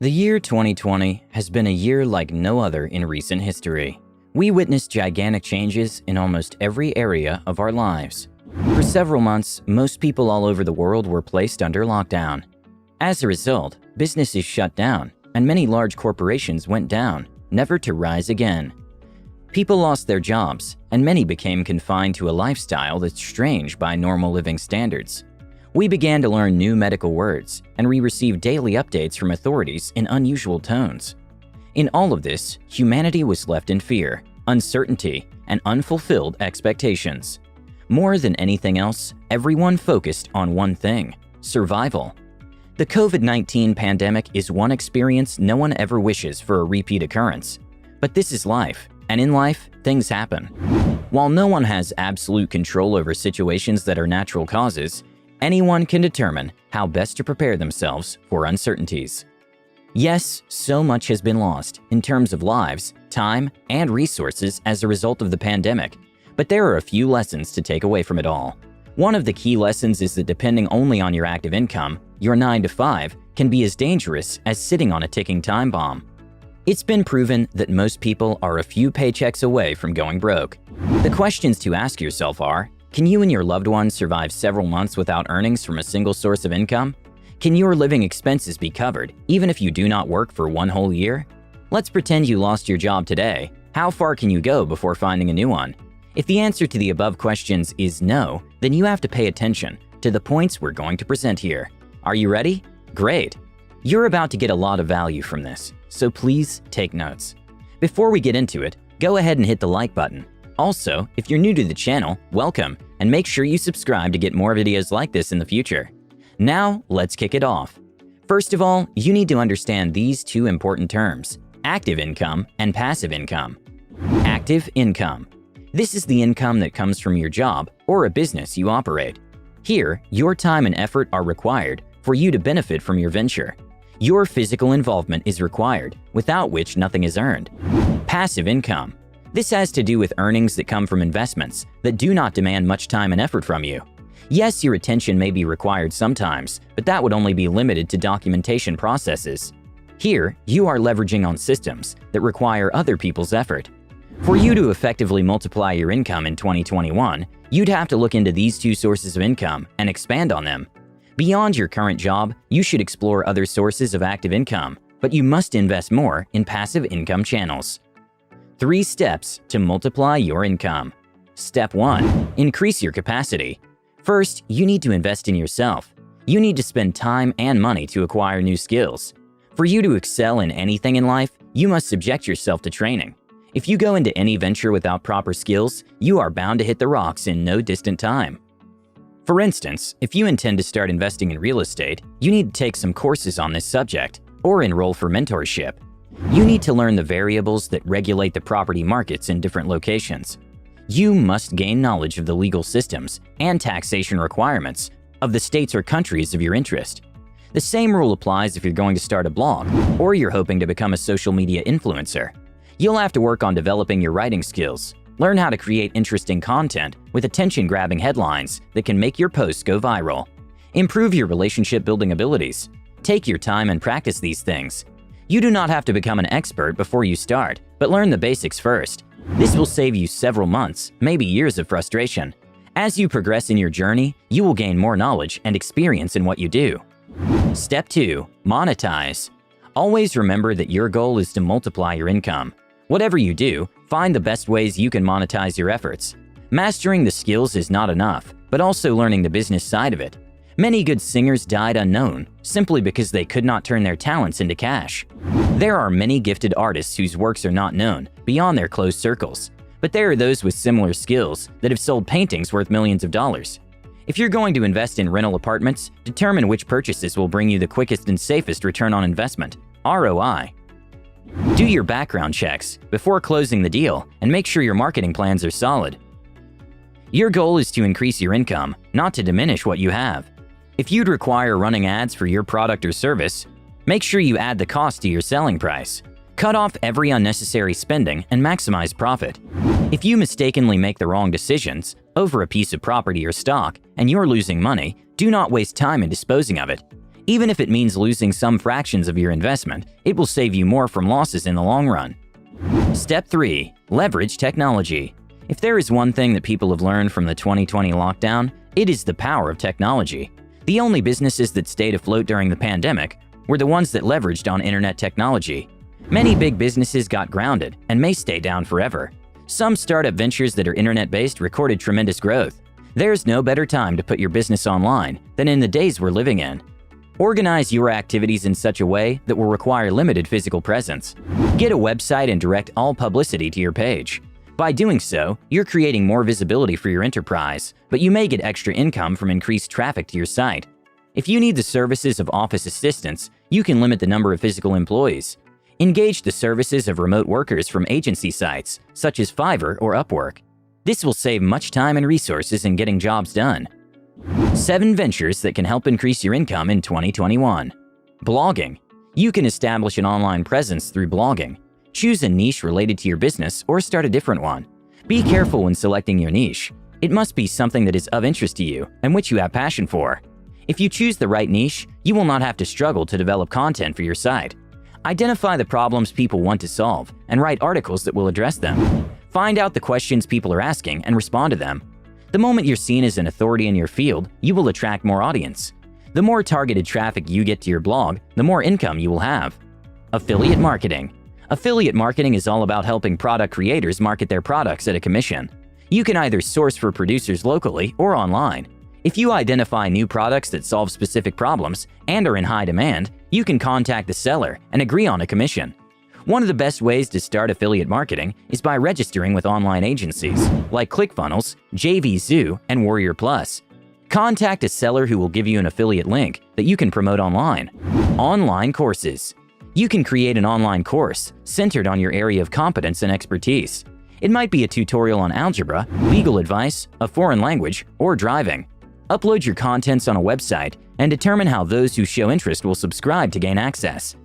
The year 2020 has been a year like no other in recent history. We witnessed gigantic changes in almost every area of our lives. For several months, most people all over the world were placed under lockdown. As a result, businesses shut down, and many large corporations went down, never to rise again. People lost their jobs, and many became confined to a lifestyle that's strange by normal living standards. We began to learn new medical words, and we received daily updates from authorities in unusual tones. In all of this, humanity was left in fear, uncertainty, and unfulfilled expectations. More than anything else, everyone focused on one thing: survival. The COVID-19 pandemic is one experience no one ever wishes for a repeat occurrence. But this is life, and in life, things happen. While no one has absolute control over situations that are natural causes, anyone can determine how best to prepare themselves for uncertainties. Yes, so much has been lost in terms of lives, time, and resources as a result of the pandemic, but there are a few lessons to take away from it all. One of the key lessons is that depending only on your active income, your 9 to 5 can be as dangerous as sitting on a ticking time bomb. It's been proven that most people are a few paychecks away from going broke. The questions to ask yourself are: can you and your loved ones survive several months without earnings from a single source of income? Can your living expenses be covered even if you do not work for one whole year? Let's pretend you lost your job today. How far can you go before finding a new one? If the answer to the above questions is no, then you have to pay attention to the points we're going to present here. Are you ready? Great! You're about to get a lot of value from this, so please take notes. Before we get into it, go ahead and hit the like button. Also, if you're new to the channel, welcome, and make sure you subscribe to get more videos like this in the future. Now, let's kick it off. First of all, you need to understand these two important terms: active income and passive income. Active income. This is the income that comes from your job or a business you operate. Here, your time and effort are required for you to benefit from your venture. Your physical involvement is required, without which nothing is earned. Passive income. This has to do with earnings that come from investments that do not demand much time and effort from you. Yes, your attention may be required sometimes, but that would only be limited to documentation processes. Here, you are leveraging on systems that require other people's effort. For you to effectively multiply your income in 2021, you'd have to look into these two sources of income and expand on them. Beyond your current job, you should explore other sources of active income, but you must invest more in passive income channels. 3 steps to multiply your income. Step 1. Increase your capacity. First, you need to invest in yourself. You need to spend time and money to acquire new skills. For you to excel in anything in life, you must subject yourself to training. If you go into any venture without proper skills, you are bound to hit the rocks in no distant time. For instance, if you intend to start investing in real estate, you need to take some courses on this subject or enroll for mentorship. You need to learn the variables that regulate the property markets in different locations. You must gain knowledge of the legal systems and taxation requirements of the states or countries of your interest. The same rule applies if you're going to start a blog or you're hoping to become a social media influencer. You'll have to work on developing your writing skills, learn how to create interesting content with attention-grabbing headlines that can make your posts go viral, improve your relationship-building abilities. Take your time and practice these things. You do not have to become an expert before you start, but learn the basics first. This will save you several months, maybe years of frustration. As you progress in your journey, you will gain more knowledge and experience in what you do. Step 2. Monetize. Always remember that your goal is to multiply your income. Whatever you do, find the best ways you can monetize your efforts. Mastering the skills is not enough, but also learning the business side of it. Many good singers died unknown simply because they could not turn their talents into cash. There are many gifted artists whose works are not known beyond their close circles, but there are those with similar skills that have sold paintings worth millions of dollars. If you're going to invest in rental apartments, determine which purchases will bring you the quickest and safest return on investment, ROI. Do your background checks before closing the deal and make sure your marketing plans are solid. Your goal is to increase your income, not to diminish what you have. If you'd require running ads for your product or service, make sure you add the cost to your selling price. Cut off every unnecessary spending and maximize profit. If you mistakenly make the wrong decisions over a piece of property or stock and you're losing money, do not waste time in disposing of it. Even if it means losing some fractions of your investment, it will save you more from losses in the long run. Step 3. Leverage technology. If there is one thing that people have learned from the 2020 lockdown, it is the power of technology. The only businesses that stayed afloat during the pandemic were the ones that leveraged on internet technology. Many big businesses got grounded and may stay down forever. Some startup ventures that are internet-based recorded tremendous growth. There's no better time to put your business online than in the days we're living in. Organize your activities in such a way that will require limited physical presence. Get a website and direct all publicity to your page. By doing so, you're creating more visibility for your enterprise, but you may get extra income from increased traffic to your site. If you need the services of office assistants, you can limit the number of physical employees. Engage the services of remote workers from agency sites, such as Fiverr or Upwork. This will save much time and resources in getting jobs done. 7 ventures that can help increase your income in 2021. Blogging. You can establish an online presence through blogging. Choose a niche related to your business or start a different one. Be careful when selecting your niche. It must be something that is of interest to you and which you have passion for. If you choose the right niche, you will not have to struggle to develop content for your site. Identify the problems people want to solve and write articles that will address them. Find out the questions people are asking and respond to them. The moment you're seen as an authority in your field, you will attract more audience. The more targeted traffic you get to your blog, the more income you will have. Affiliate marketing. Affiliate marketing is all about helping product creators market their products at a commission. You can either source for producers locally or online. If you identify new products that solve specific problems and are in high demand, you can contact the seller and agree on a commission. One of the best ways to start affiliate marketing is by registering with online agencies like ClickFunnels, JVZoo, and Warrior Plus. Contact a seller who will give you an affiliate link that you can promote online. Online courses. You can create an online course centered on your area of competence and expertise. It might be a tutorial on algebra, legal advice, a foreign language, or driving. Upload your contents on a website and determine how those who show interest will subscribe to gain access.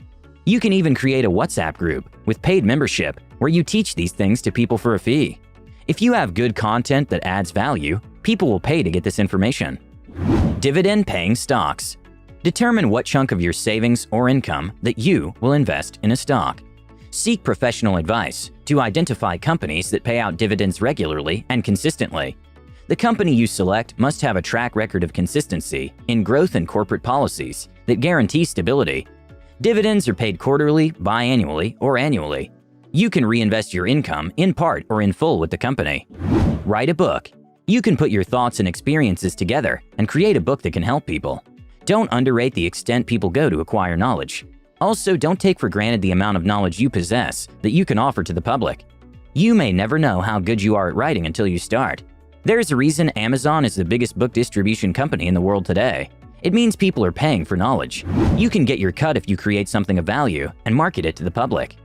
You can even create a WhatsApp group with paid membership where you teach these things to people for a fee. If you have good content that adds value, people will pay to get this information. Dividend-paying stocks. Determine what chunk of your savings or income that you will invest in a stock. Seek professional advice to identify companies that pay out dividends regularly and consistently. The company you select must have a track record of consistency in growth and corporate policies that guarantee stability. Dividends are paid quarterly, biannually, or annually. You can reinvest your income in part or in full with the company. Write a book. You can put your thoughts and experiences together and create a book that can help people. Don't underrate the extent people go to acquire knowledge. Also, don't take for granted the amount of knowledge you possess that you can offer to the public. You may never know how good you are at writing until you start. There's a reason Amazon is the biggest book distribution company in the world today. It means people are paying for knowledge. You can get your cut if you create something of value and market it to the public.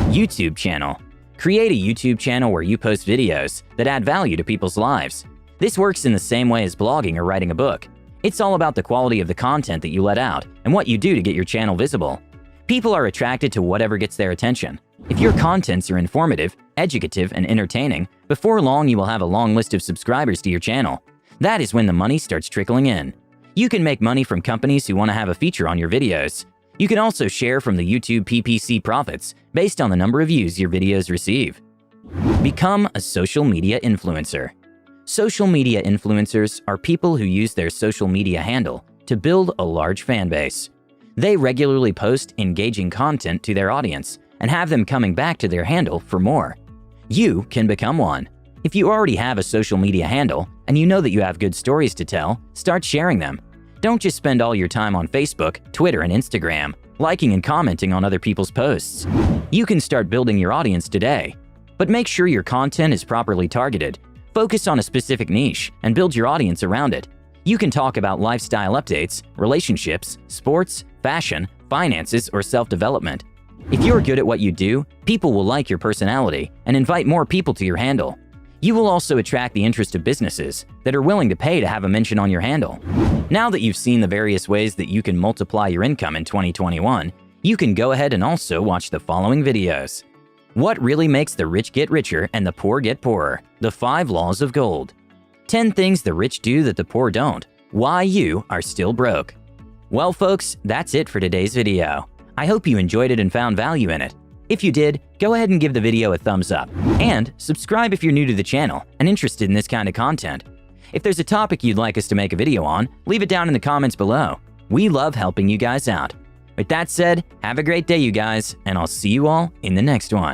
YouTube channel. Create a YouTube channel where you post videos that add value to people's lives. This works in the same way as blogging or writing a book. It's all about the quality of the content that you let out and what you do to get your channel visible. People are attracted to whatever gets their attention. If your contents are informative, educative, and entertaining, before long you will have a long list of subscribers to your channel. That is when the money starts trickling in. You can make money from companies who want to have a feature on your videos. You can also share from the YouTube PPC profits based on the number of views your videos receive. Become a social media influencer. Social media influencers are people who use their social media handle to build a large fan base. They regularly post engaging content to their audience and have them coming back to their handle for more. You can become one. If you already have a social media handle and you know that you have good stories to tell, start sharing them. Don't just spend all your time on Facebook, Twitter, and Instagram, liking and commenting on other people's posts. You can start building your audience today. But make sure your content is properly targeted. Focus on a specific niche and build your audience around it. You can talk about lifestyle updates, relationships, sports, fashion, finances, or self-development. If you're good at what you do, people will like your personality and invite more people to your handle. You will also attract the interest of businesses that are willing to pay to have a mention on your handle. Now that you've seen the various ways that you can multiply your income in 2021, you can go ahead and also watch the following videos. What really makes the rich get richer and the poor get poorer? The 5 laws of gold. 10 things the rich do that the poor don't. Why you are still broke. Well, folks, that's it for today's video. I hope you enjoyed it and found value in it. If you did, go ahead and give the video a thumbs up. And subscribe if you're new to the channel and interested in this kind of content. If there's a topic you'd like us to make a video on, leave it down in the comments below. We love helping you guys out. With that said, have a great day, you guys, and I'll see you all in the next one.